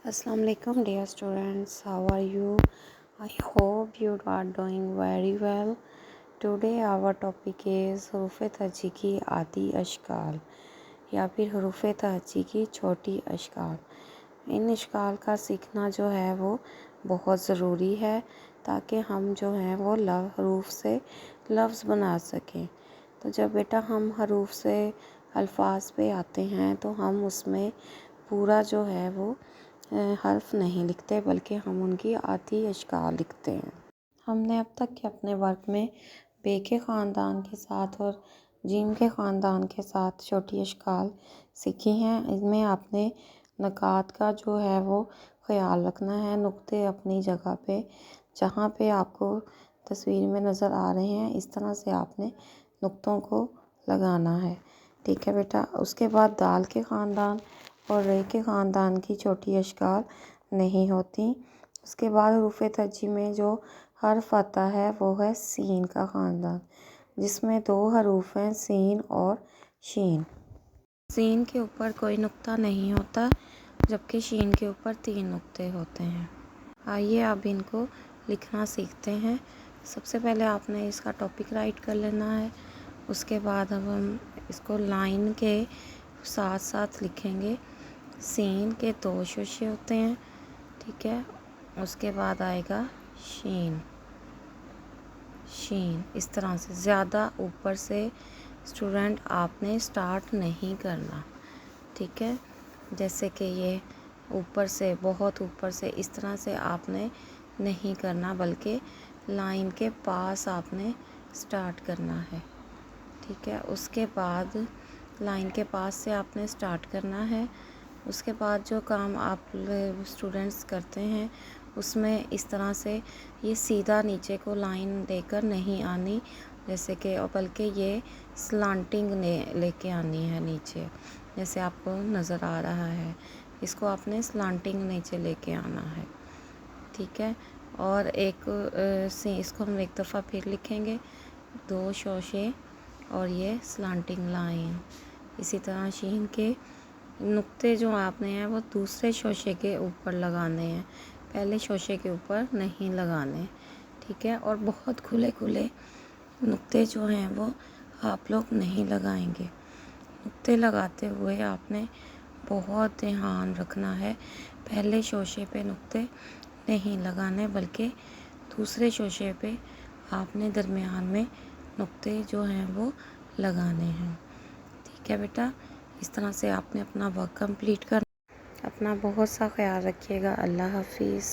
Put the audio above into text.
Assalamu alaikum dear students, how are you? I hope you are doing very well. Today our topic is हरूफ तहज्जी की आदि अशकाल या फिर हरूफ तहज्जी की छोटी अशकाल। इन अशकाल का सीखना जो है वो बहुत ज़रूरी है ताकि हम जो हैं वो हरूफ से लफ्ज़ बना सकें। तो जब बेटा हम हरूफ से अल्फाज पे आते हैं तो हम उसमें पूरा जो है वो हर्फ नहीं लिखते बल्कि हम उनकी आधी अशकाल लिखते हैं। हमने अब तक के अपने वर्क में बे के ख़ानदान के साथ और जीम के ख़ानदान के साथ छोटी अशकाल सीखी हैं। इनमें आपने नकात का जो है वो ख़याल रखना है। नुक्ते अपनी जगह पे जहाँ पे आपको तस्वीर में नज़र आ रहे हैं इस तरह से आपने नुक्तों को लगाना है। ठीक है बेटा। उसके बाद दाल के ख़ानदान और रे के ख़ानदान की छोटी अशकाल नहीं होती। उसके बाद हरूफ तहज्जी में जो हर्फ आता है वो है सीन का ख़ानदान, जिसमें दो हरूफ हैं सीन और शीन। सीन के ऊपर कोई नुक्ता नहीं होता जबकि शीन के ऊपर 3 नुक्ते होते हैं। आइए अब इनको लिखना सीखते हैं। सबसे पहले आपने इसका टॉपिक राइट कर लेना है। उसके बाद अब हम इसको लाइन के साथ साथ लिखेंगे। सीन के 2 शोशे होते हैं, ठीक है। उसके बाद आएगा शीन, शीन। इस तरह से ज़्यादा ऊपर से स्टूडेंट आपने स्टार्ट नहीं करना, ठीक है। जैसे कि ये ऊपर से, बहुत ऊपर से इस तरह से आपने नहीं करना बल्कि लाइन के पास आपने स्टार्ट करना है, ठीक है। उसके बाद लाइन के पास से आपने स्टार्ट करना है। उसके बाद जो काम आप स्टूडेंट्स करते हैं उसमें इस तरह से ये सीधा नीचे को लाइन देकर नहीं आनी, जैसे कि बल्कि ये स्लांटिंग लेके आनी है नीचे, जैसे आपको नज़र आ रहा है। इसको आपने स्लांटिंग नीचे लेके आना है, ठीक है। और इसको हम एक दफ़ा फिर लिखेंगे, 2 शोशे और ये स्लांटिंग लाइन। इसी तरह शीन के नुक्ते जो आपने हैं वो दूसरे शोशे के ऊपर लगाने हैं, पहले शोशे के ऊपर नहीं लगाने, ठीक है। और बहुत खुले खुले नुक्ते जो हैं वो आप लोग नहीं लगाएंगे। नुक्ते लगाते हुए आपने बहुत ध्यान रखना है, पहले शोशे पे नुक्ते नहीं लगाने बल्कि दूसरे शोशे पे आपने दरमियान में नुक्ते जो हैं वो लगाने हैं, ठीक है बेटा। इस तरह से आपने अपना वर्क कंप्लीट करना। अपना बहुत सा ख्याल रखिएगा। अल्लाह हाफिज़।